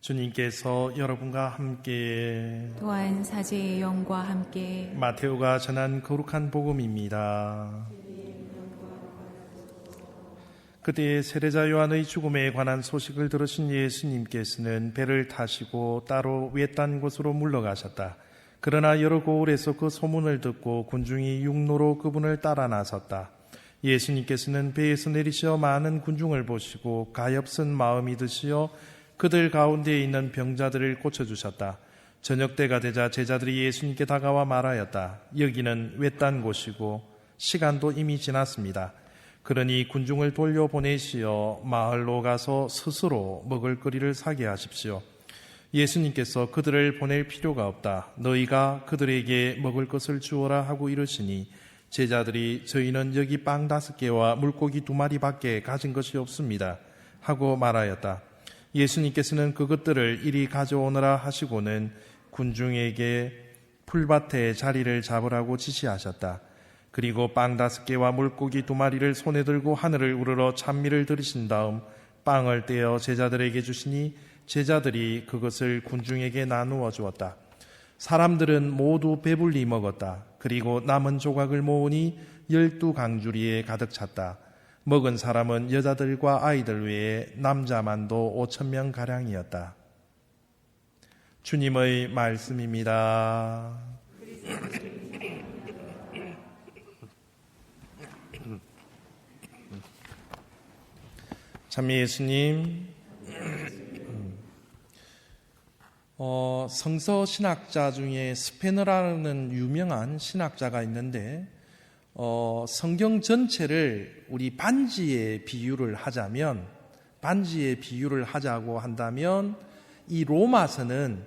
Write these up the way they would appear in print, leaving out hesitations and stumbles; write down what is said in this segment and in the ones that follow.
주님께서 여러분과 함께 또한 사제의 영과 함께 마테오가 전한 거룩한 복음입니다. 그때 세례자 요한의 죽음에 관한 소식을 들으신 예수님께서는 배를 타시고 따로 외딴 곳으로 물러가셨다. 그러나 여러 고을에서 그 소문을 듣고 군중이 육로로 그분을 따라 나섰다. 예수님께서는 배에서 내리시어 많은 군중을 보시고 가엾은 마음이 드시어 그들 가운데에 있는 병자들을 고쳐주셨다. 저녁 때가 되자 제자들이 예수님께 다가와 말하였다. 여기는 외딴 곳이고 시간도 이미 지났습니다. 그러니 군중을 돌려보내시어 마을로 가서 스스로 먹을거리를 사게 하십시오. 예수님께서 그들을 보낼 필요가 없다. 너희가 그들에게 먹을 것을 주어라 하고 이르시니 제자들이 저희는 여기 빵 5개와 물고기 2마리밖에 가진 것이 없습니다 하고 말하였다. 예수님께서는 그것들을 이리 가져오너라 하시고는 군중에게 풀밭에 자리를 잡으라고 지시하셨다. 그리고 빵 5개와 물고기 2마리를 손에 들고 하늘을 우러러 찬미를 들으신 다음 빵을 떼어 제자들에게 주시니 제자들이 그것을 군중에게 나누어 주었다. 사람들은 모두 배불리 먹었다. 그리고 남은 조각을 모으니 12강주리에 가득 찼다. 먹은 사람은 여자들과 아이들 외에 남자만도 5,000명가량이었다. 주님의 말씀입니다. 참 예수님, 성서 신학자 중에 스페너라는 유명한 신학자가 있는데 성경 전체를 우리 반지에 비유를 하자고 한다면 이 로마서는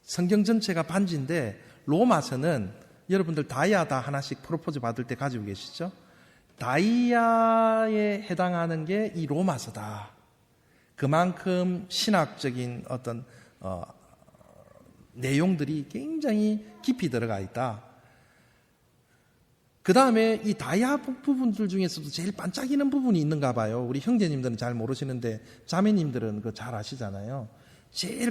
성경 전체가 반지인데 로마서는 여러분들 다이아다 하나씩 프로포즈 받을 때 가지고 계시죠? 다이아에 해당하는 게 이 로마서다. 그만큼 신학적인 어떤 내용들이 굉장히 깊이 들어가 있다. 그 다음에 이 다이아 부분들 중에서도 제일 반짝이는 부분이 있는가 봐요. 우리 형제님들은 잘 모르시는데 자매님들은 그거 잘 아시잖아요.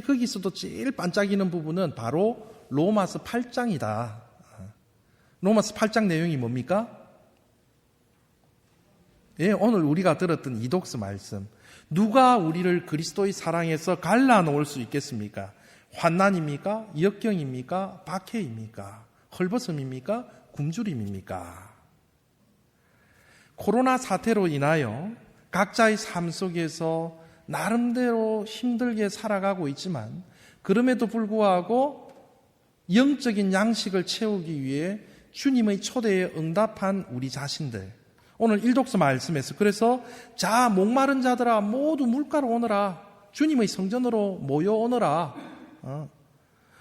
거기서도 제일 반짝이는 부분은 바로 로마서 8장이다. 로마서 8장 내용이 뭡니까? 예, 오늘 우리가 들었던 이독스 말씀. 누가 우리를 그리스도의 사랑에서 갈라놓을 수 있겠습니까? 환난입니까? 역경입니까? 박해입니까? 헐벗음입니까? 굶주림입니까? 코로나 사태로 인하여 각자의 삶 속에서 나름대로 힘들게 살아가고 있지만 그럼에도 불구하고 영적인 양식을 채우기 위해 주님의 초대에 응답한 우리 자신들, 오늘 일독서 말씀에서 그래서 자 목마른 자들아 모두 물가로 오너라, 주님의 성전으로 모여오너라.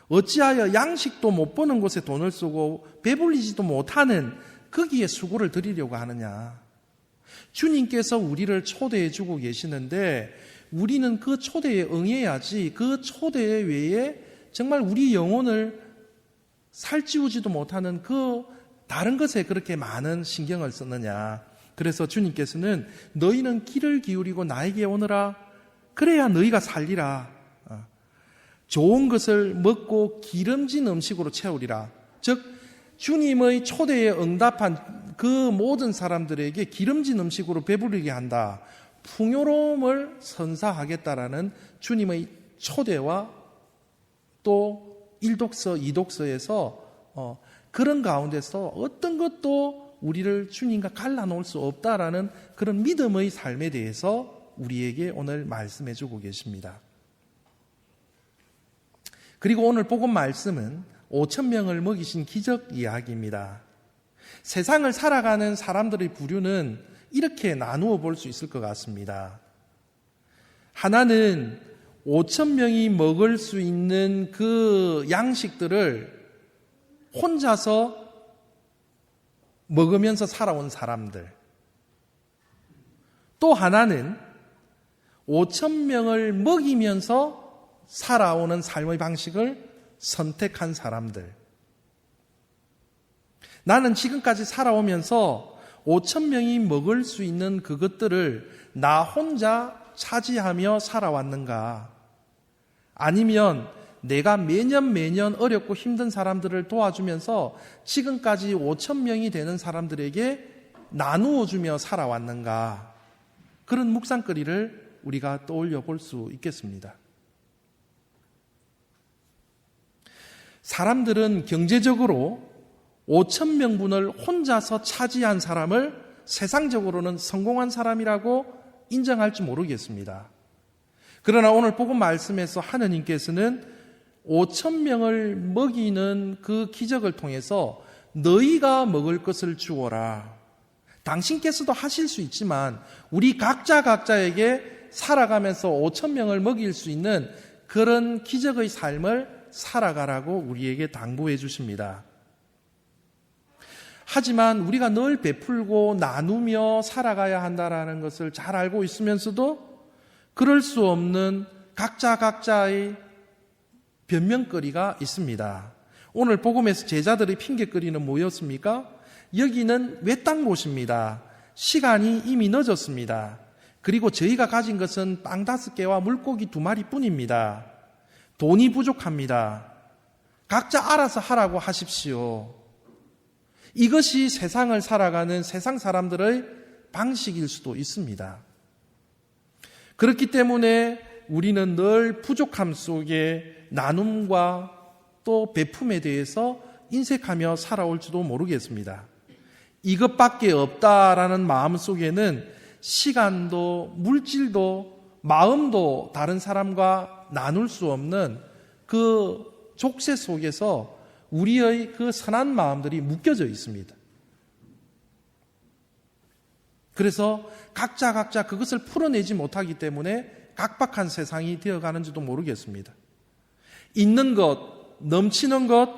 어찌하여 양식도 못 버는 곳에 돈을 쓰고 배불리지도 못하는 거기에 수고를 드리려고 하느냐. 주님께서 우리를 초대해 주고 계시는데 우리는 그 초대에 응해야지 그 초대 외에 정말 우리 영혼을 살찌우지도 못하는 그 다른 것에 그렇게 많은 신경을 쓰느냐. 그래서 주님께서는 너희는 귀를 기울이고 나에게 오너라. 그래야 너희가 살리라. 좋은 것을 먹고 기름진 음식으로 채우리라. 즉 주님의 초대에 응답한 그 모든 사람들에게 기름진 음식으로 배부르게 한다. 풍요로움을 선사하겠다라는 주님의 초대와 또 1독서, 2독서에서 그런 가운데서 어떤 것도 우리를 주님과 갈라놓을 수 없다라는 그런 믿음의 삶에 대해서 우리에게 오늘 말씀해 주고 계십니다. 그리고 오늘 복음 말씀은 5,000명을 먹이신 기적 이야기입니다. 세상을 살아가는 사람들의 부류는 이렇게 나누어 볼 수 있을 것 같습니다. 하나는 5,000명이 먹을 수 있는 그 양식들을 혼자서 먹으면서 살아온 사람들. 또 하나는 5,000명을 먹이면서 살아오는 삶의 방식을 선택한 사람들. 나는 지금까지 살아오면서 5,000명이 먹을 수 있는 그것들을 나 혼자 차지하며 살아왔는가? 아니면 내가 매년 어렵고 힘든 사람들을 도와주면서 지금까지 5천 명이 되는 사람들에게 나누어 주며 살아왔는가? 그런 묵상거리를 우리가 떠올려 볼 수 있겠습니다. 사람들은 경제적으로 5천 명분을 혼자서 차지한 사람을 세상적으로는 성공한 사람이라고 인정할지 모르겠습니다. 그러나 오늘 복음 말씀에서 하느님께서는 5천 명을 먹이는 그 기적을 통해서 너희가 먹을 것을 주어라. 당신께서도 하실 수 있지만 우리 각자에게 살아가면서 5천 명을 먹일 수 있는 그런 기적의 삶을 살아가라고 우리에게 당부해 주십니다. 하지만 우리가 늘 베풀고 나누며 살아가야 한다는 것을 잘 알고 있으면서도 그럴 수 없는 각자의 변명거리가 있습니다. 오늘 복음에서 제자들의 핑계거리는 뭐였습니까? 여기는 외딴 곳입니다. 시간이 이미 늦었습니다. 그리고 저희가 가진 것은 빵 5개와 물고기 2마리 뿐입니다. 돈이 부족합니다. 각자 알아서 하라고 하십시오. 이것이 세상을 살아가는 세상 사람들의 방식일 수도 있습니다. 그렇기 때문에 우리는 늘 부족함 속에 나눔과 또 베품에 대해서 인색하며 살아올지도 모르겠습니다. 이것밖에 없다라는 마음 속에는 시간도 물질도 마음도 다른 사람과 나눌 수 없는 그 족쇄 속에서 우리의 그 선한 마음들이 묶여져 있습니다. 그래서 각자 그것을 풀어내지 못하기 때문에 각박한 세상이 되어가는지도 모르겠습니다. 있는 것, 넘치는 것,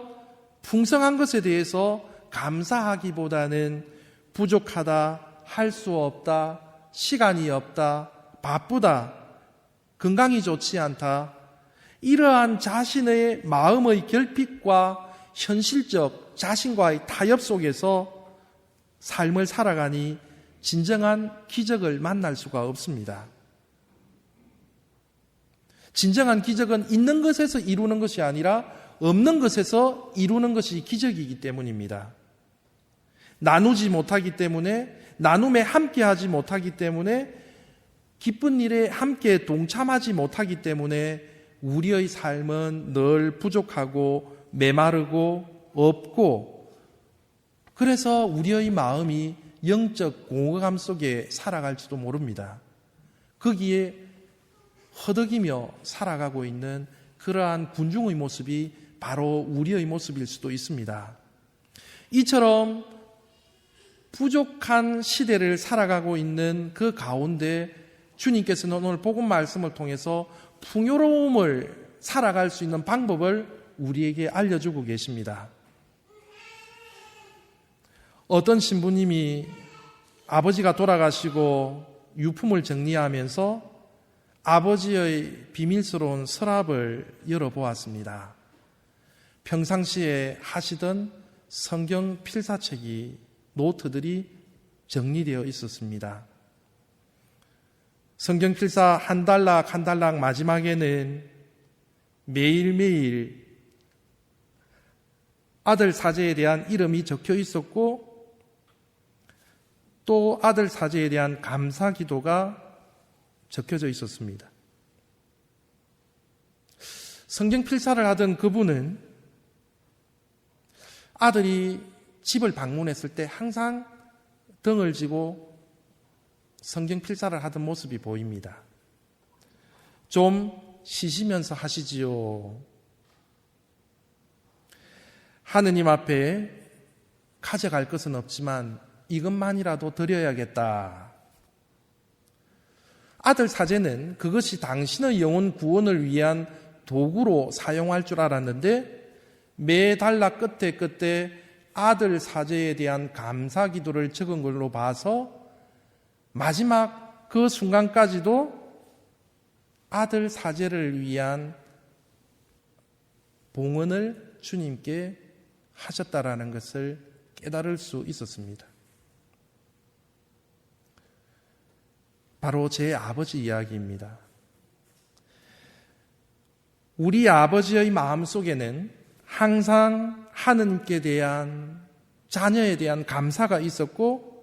풍성한 것에 대해서 감사하기보다는 부족하다, 할 수 없다, 시간이 없다, 바쁘다, 건강이 좋지 않다, 이러한 자신의 마음의 결핍과 현실적 자신과의 타협 속에서 삶을 살아가니 진정한 기적을 만날 수가 없습니다. 진정한 기적은 있는 것에서 이루는 것이 아니라 없는 것에서 이루는 것이 기적이기 때문입니다. 나누지 못하기 때문에, 나눔에 함께하지 못하기 때문에, 기쁜 일에 함께 동참하지 못하기 때문에 우리의 삶은 늘 부족하고 메마르고 없고, 그래서 우리의 마음이 영적 공허감 속에 살아갈지도 모릅니다. 거기에 허덕이며 살아가고 있는 그러한 군중의 모습이 바로 우리의 모습일 수도 있습니다. 이처럼 부족한 시대를 살아가고 있는 그 가운데 주님께서는 오늘 복음 말씀을 통해서 풍요로움을 살아갈 수 있는 방법을 우리에게 알려주고 계십니다. 어떤 신부님이 아버지가 돌아가시고 유품을 정리하면서 아버지의 비밀스러운 서랍을 열어보았습니다. 평상시에 하시던 성경 필사책이, 노트들이 정리되어 있었습니다. 성경 필사 한 달락 마지막에는 매일매일 아들 사제에 대한 이름이 적혀 있었고, 또 아들 사제에 대한 감사 기도가 적혀져 있었습니다. 성경 필사를 하던 그분은 아들이 집을 방문했을 때 항상 등을 지고 성경 필사를 하던 모습이 보입니다. 좀 쉬시면서 하시지요. 하느님 앞에 가져갈 것은 없지만 이것만이라도 드려야겠다. 아들 사제는 그것이 당신의 영혼 구원을 위한 도구로 사용할 줄 알았는데 매 단락 끝에 아들 사제에 대한 감사 기도를 적은 걸로 봐서 마지막 그 순간까지도 아들 사제를 위한 봉헌을 주님께 하셨다라는 것을 깨달을 수 있었습니다. 바로 제 아버지 이야기입니다. 우리 아버지의 마음속에는 항상 하느님께 대한, 자녀에 대한 감사가 있었고,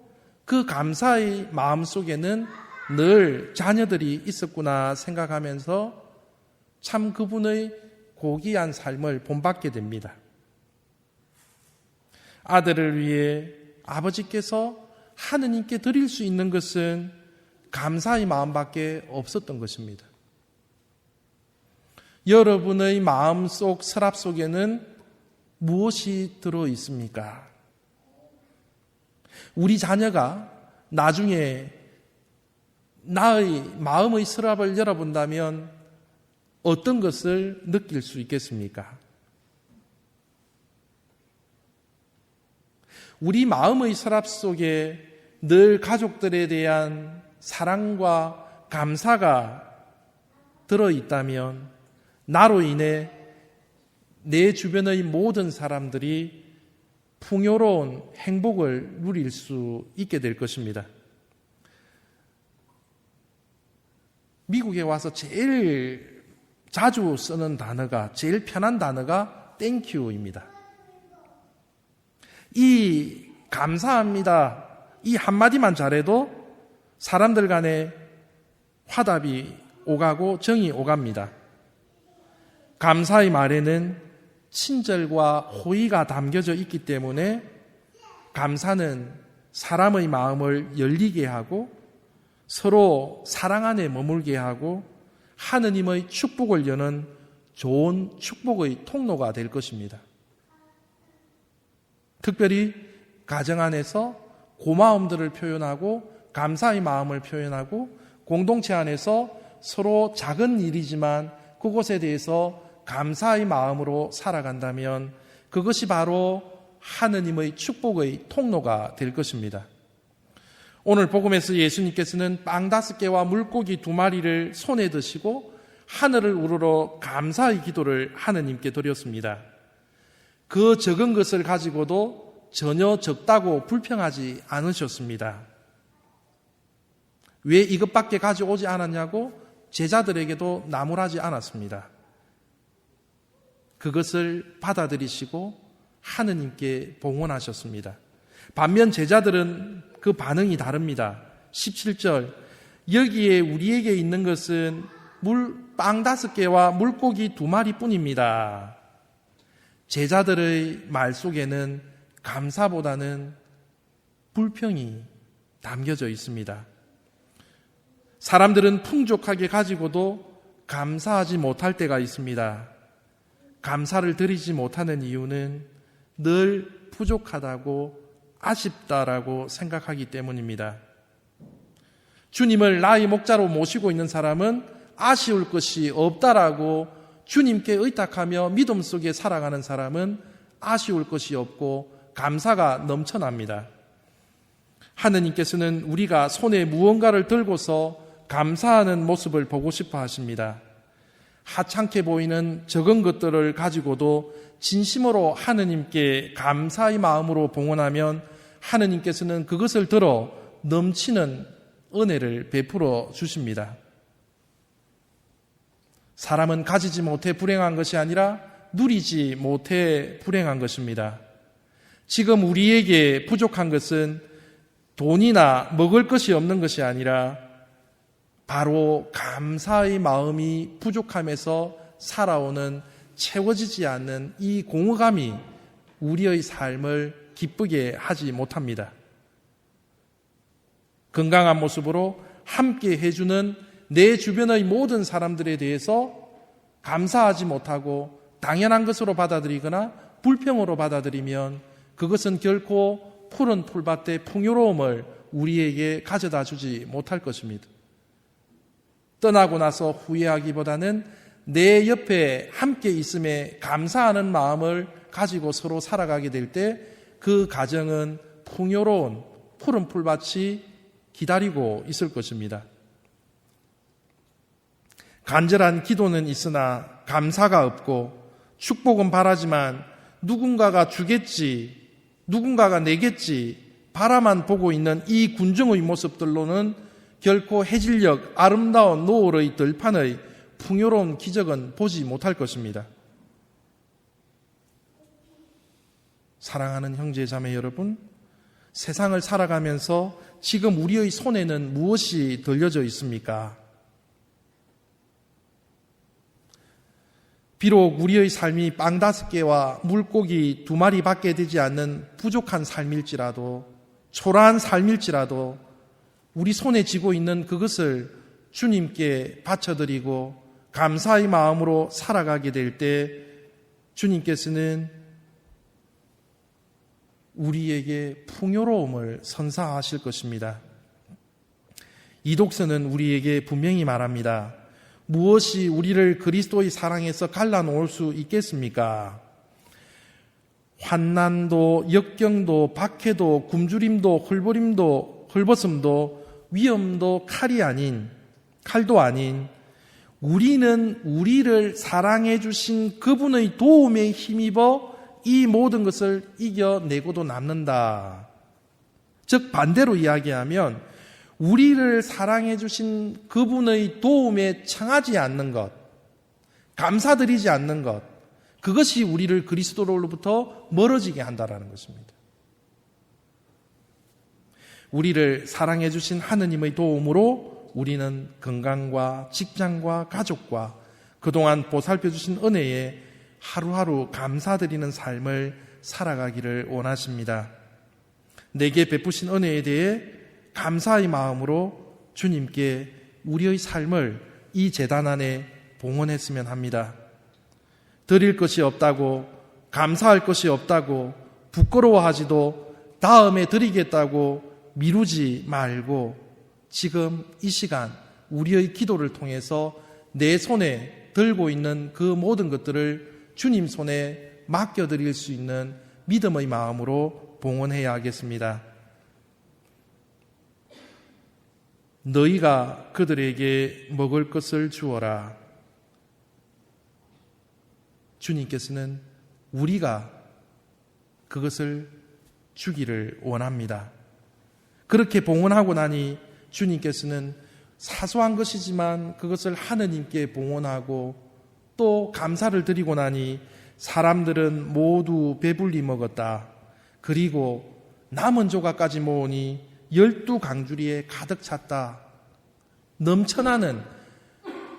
그 감사의 마음속에는 늘 자녀들이 있었구나 생각하면서 참 그분의 고귀한 삶을 본받게 됩니다. 아들을 위해 아버지께서 하느님께 드릴 수 있는 것은 감사의 마음밖에 없었던 것입니다. 여러분의 마음속 서랍 속에는 무엇이 들어 있습니까? 우리 자녀가 나중에 나의 마음의 서랍을 열어본다면 어떤 것을 느낄 수 있겠습니까? 우리 마음의 서랍 속에 늘 가족들에 대한 사랑과 감사가 들어있다면 나로 인해 내 주변의 모든 사람들이 풍요로운 행복을 누릴 수 있게 될 것입니다. 미국에 와서 제일 자주 쓰는 단어가, 제일 편한 단어가 땡큐입니다. 이 감사합니다, 이 한마디만 잘해도 사람들 간에 화답이 오가고 정이 오갑니다. 감사의 말에는 친절과 호의가 담겨져 있기 때문에 감사는 사람의 마음을 열리게 하고 서로 사랑 안에 머물게 하고 하느님의 축복을 여는 좋은 축복의 통로가 될 것입니다. 특별히 가정 안에서 고마움들을 표현하고 감사의 마음을 표현하고 공동체 안에서 서로 작은 일이지만 그것에 대해서 감사의 마음으로 살아간다면 그것이 바로 하느님의 축복의 통로가 될 것입니다. 오늘 복음에서 예수님께서는 빵 5개와 물고기 2마리를 손에 드시고 하늘을 우러러 감사의 기도를 하느님께 드렸습니다. 그 적은 것을 가지고도 전혀 적다고 불평하지 않으셨습니다. 왜 이것밖에 가져오지 않았냐고 제자들에게도 나무라지 않았습니다. 그것을 받아들이시고 하느님께 봉헌하셨습니다. 반면 제자들은 그 반응이 다릅니다. 17절, 여기에 우리에게 있는 것은 빵 5개와 물고기 2마리 뿐입니다. 제자들의 말 속에는 감사보다는 불평이 담겨져 있습니다. 사람들은 풍족하게 가지고도 감사하지 못할 때가 있습니다. 감사를 드리지 못하는 이유는 늘 부족하다고 아쉽다라고 생각하기 때문입니다. 주님을 나의 목자로 모시고 있는 사람은 아쉬울 것이 없다라고 주님께 의탁하며 믿음 속에 살아가는 사람은 아쉬울 것이 없고 감사가 넘쳐납니다. 하느님께서는 우리가 손에 무언가를 들고서 감사하는 모습을 보고 싶어 하십니다. 하찮게 보이는 적은 것들을 가지고도 진심으로 하느님께 감사의 마음으로 봉헌하면 하느님께서는 그것을 들어 넘치는 은혜를 베풀어 주십니다. 사람은 가지지 못해 불행한 것이 아니라 누리지 못해 불행한 것입니다. 지금 우리에게 부족한 것은 돈이나 먹을 것이 없는 것이 아니라 바로 감사의 마음이 부족함에서 살아오는 채워지지 않는 이 공허감이 우리의 삶을 기쁘게 하지 못합니다. 건강한 모습으로 함께 해주는 내 주변의 모든 사람들에 대해서 감사하지 못하고 당연한 것으로 받아들이거나 불평으로 받아들이면 그것은 결코 푸른 풀밭의 풍요로움을 우리에게 가져다 주지 못할 것입니다. 떠나고 나서 후회하기보다는 내 옆에 함께 있음에 감사하는 마음을 가지고 서로 살아가게 될 때 그 가정은 풍요로운 푸른 풀밭이 기다리고 있을 것입니다. 간절한 기도는 있으나 감사가 없고 축복은 바라지만 누군가가 주겠지, 누군가가 내겠지 바라만 보고 있는 이 군중의 모습들로는 결코 해질녘 아름다운 노을의 들판의 풍요로운 기적은 보지 못할 것입니다. 사랑하는 형제 자매 여러분, 세상을 살아가면서 지금 우리의 손에는 무엇이 들려져 있습니까? 비록 우리의 삶이 빵 5개와 물고기 2마리밖에 되지 않는 부족한 삶일지라도, 초라한 삶일지라도 우리 손에 쥐고 있는 그것을 주님께 바쳐드리고 감사의 마음으로 살아가게 될 때 주님께서는 우리에게 풍요로움을 선사하실 것입니다. 이 독서는 우리에게 분명히 말합니다. 무엇이 우리를 그리스도의 사랑에서 갈라놓을 수 있겠습니까? 환난도, 역경도, 박해도, 굶주림도, 헐벗음도, 위험도 칼도 아닌 우리는 우리를 사랑해 주신 그분의 도움에 힘입어 이 모든 것을 이겨내고도 남는다. 즉 반대로 이야기하면 우리를 사랑해 주신 그분의 도움에 청하지 않는 것, 감사드리지 않는 것, 그것이 우리를 그리스도로부터 멀어지게 한다는 것입니다. 우리를 사랑해 주신 하느님의 도움으로 우리는 건강과 직장과 가족과 그동안 보살펴 주신 은혜에 하루하루 감사드리는 삶을 살아가기를 원하십니다. 내게 베푸신 은혜에 대해 감사의 마음으로 주님께 우리의 삶을 이 제단 안에 봉헌했으면 합니다. 드릴 것이 없다고, 감사할 것이 없다고, 부끄러워하지도 다음에 드리겠다고 미루지 말고 지금 이 시간 우리의 기도를 통해서 내 손에 들고 있는 그 모든 것들을 주님 손에 맡겨드릴 수 있는 믿음의 마음으로 봉헌해야 하겠습니다. 너희가 그들에게 먹을 것을 주어라. 주님께서는 우리가 그것을 주기를 원합니다. 그렇게 봉헌하고 나니 주님께서는 사소한 것이지만 그것을 하느님께 봉헌하고 또 감사를 드리고 나니 사람들은 모두 배불리 먹었다. 그리고 남은 조각까지 모으니 12강주리에 가득 찼다. 넘쳐나는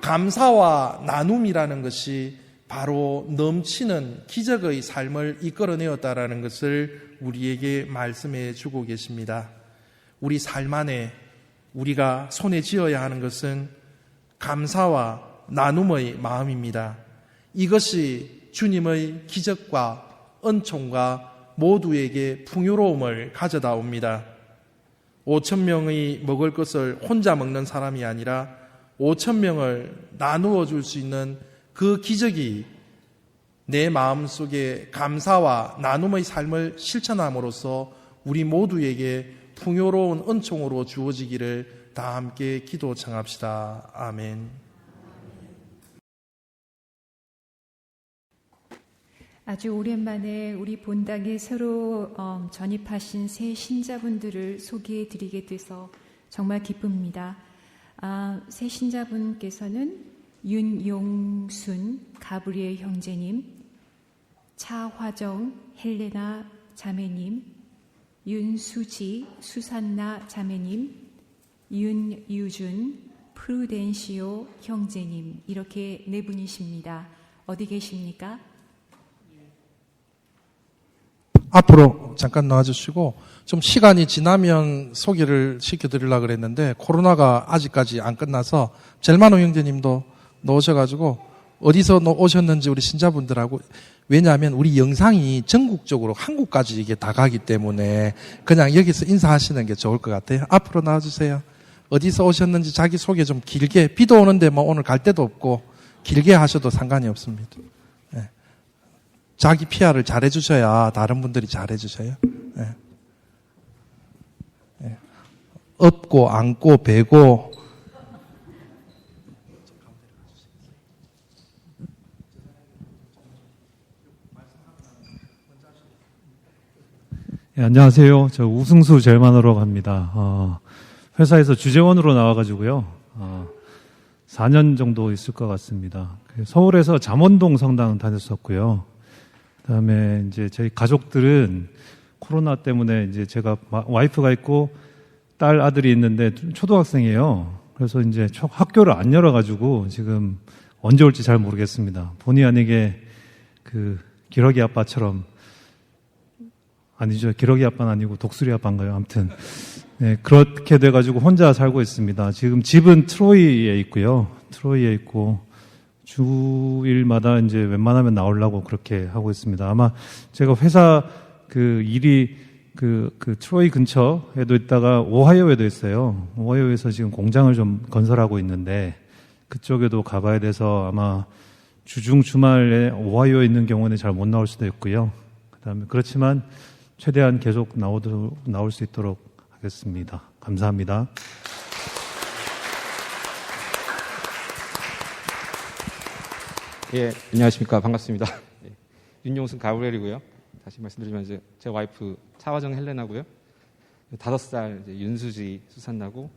감사와 나눔이라는 것이 바로 넘치는 기적의 삶을 이끌어내었다라는 것을 우리에게 말씀해 주고 계십니다. 우리 삶 안에 우리가 손에 쥐어야 하는 것은 감사와 나눔의 마음입니다. 이것이 주님의 기적과 은총과 모두에게 풍요로움을 가져다 옵니다. 5,000명이 먹을 것을 혼자 먹는 사람이 아니라 5,000명을 나누어 줄 수 있는 그 기적이 내 마음속에 감사와 나눔의 삶을 실천함으로써 우리 모두에게 풍요로운 은총으로 주어지기를 다 함께 기도 청합시다. 아멘. 아주 오랜만에 우리 본당에 새로 전입하신 새 신자분들을 소개해 드리게 돼서 정말 기쁩니다. 새 신자분께서는 윤용순 가브리엘 형제님, 차화정 헬레나 자매님, 윤수지 수산나 자매님, 윤유준 프루덴시오 형제님, 이렇게 네 분이십니다. 어디 계십니까? 앞으로 잠깐 나와주시고, 좀 시간이 지나면 소개를 시켜드리려고 그랬는데 코로나가 아직까지 안 끝나서 젤마노 형제님도 나오셔가지고 어디서 오셨는지 우리 신자분들하고, 왜냐하면 우리 영상이 전국적으로 한국까지 이게 다 가기 때문에 그냥 여기서 인사하시는 게 좋을 것 같아요. 앞으로 나와주세요. 어디서 오셨는지 자기 소개 좀 길게, 비도 오는데 뭐 오늘 갈 데도 없고 길게 하셔도 상관이 없습니다. 네. 자기 PR을 잘해 주셔야 다른 분들이 잘해 주셔요. 네. 네. 업고 안고 베고. 네, 안녕하세요. 저 우승수 젤마노라고 합니다. 회사에서 주재원으로 나와가지고요. 4년 정도 있을 것 같습니다. 서울에서 잠원동 성당 다녔었고요. 그다음에 이제 저희 가족들은 코로나 때문에 이제 제가 와이프가 있고 딸 아들이 있는데 초등학생이에요. 그래서 이제 학교를 안 열어가지고 지금 언제 올지 잘 모르겠습니다. 본의 아니게 그 기러기 아빠처럼 아니죠. 기러기 아빠는 아니고 독수리 아빠인가요? 아무튼 네, 그렇게 돼가지고 혼자 살고 있습니다. 지금 집은 트로이에 있고요. 트로이에 있고 주일마다 이제 웬만하면 나오려고 그렇게 하고 있습니다. 아마 제가 회사 그 일이 그 트로이 근처에도 있다가 오하이오에도 있어요. 오하이오에서 지금 공장을 좀 건설하고 있는데 그쪽에도 가봐야 돼서 아마 주중 주말에 오하이오에 있는 경우는 잘 못 나올 수도 있고요. 그다음에 그렇지만 최대한 계속 나올 수 있도록 하겠습니다. 감사합니다. 예, 안녕하십니까. 반갑습니다. 예, 윤용순 가브리엘이고요. 다시 말씀드리면 이제 제 와이프 차화정 헬레나고요. 5살 이제 윤수지 수산나고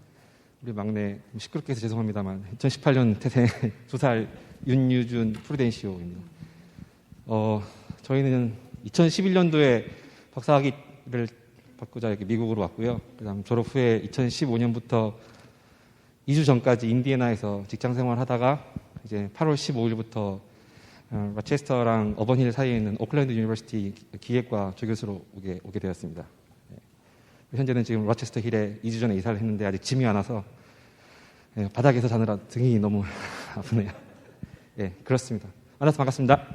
우리 막내 시끄럽게 해서 죄송합니다만 2018년 태생 2살 윤유준 프루덴시오입니다. 저희는 2011년도에 박사학위를 받고자 이렇게 미국으로 왔고요. 그다음 졸업 후에 2015년부터 2주 전까지 인디애나에서 직장 생활하다가 이제 8월 15일부터 로체스터랑 어번힐 사이에 있는 오클랜드 유니버시티 기획과 조교수로 오게 되었습니다. 현재는 지금 로체스터 힐에 2주 전에 이사를 했는데 아직 짐이 안 와서 바닥에서 자느라 등이 너무 아프네요. 예, 그렇습니다. 만나서 반갑습니다.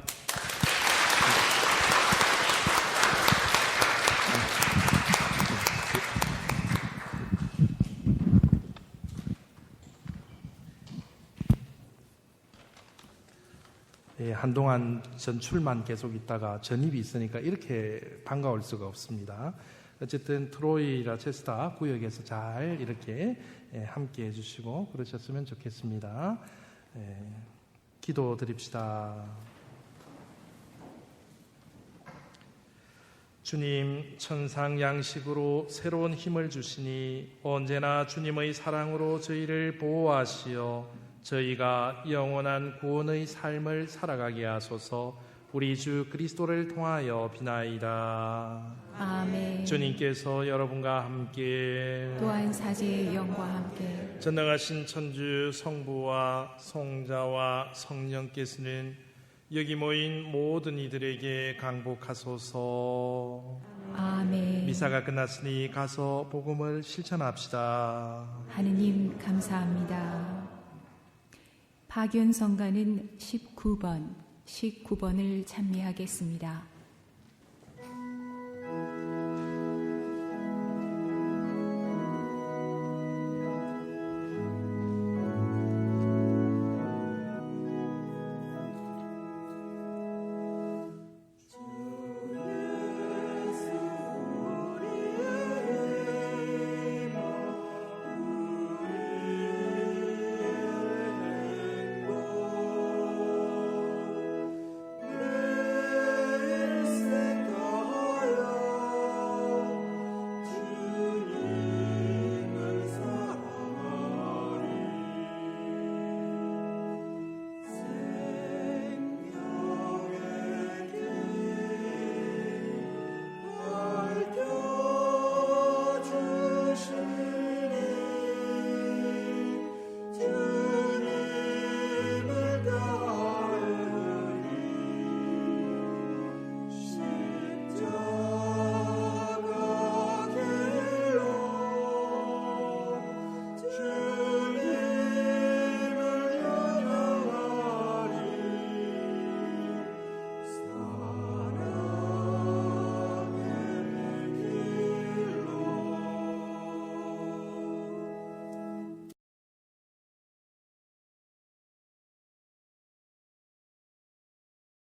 예, 한동안 전출만 계속 있다가 전입이 있으니까 이렇게 반가울 수가 없습니다. 어쨌든 트로이 라체스타 구역에서 잘 이렇게 함께 해주시고 그러셨으면 좋겠습니다. 기도 드립시다. 주님, 천상 양식으로 새로운 힘을 주시니 언제나 주님의 사랑으로 저희를 보호하시어 저희가 영원한 구원의 삶을 살아가게 하소서. 우리 주 그리스도를 통하여 비나이다. 아멘. 주님께서 여러분과 함께 또한 사제의 영과 함께 전능하신 천주 성부와 성자와 성령께서는 여기 모인 모든 이들에게 강복하소서. 아멘. 미사가 끝났으니 가서 복음을 실천합시다. 하느님 감사합니다. 박연성가는 19번을 찬미하겠습니다.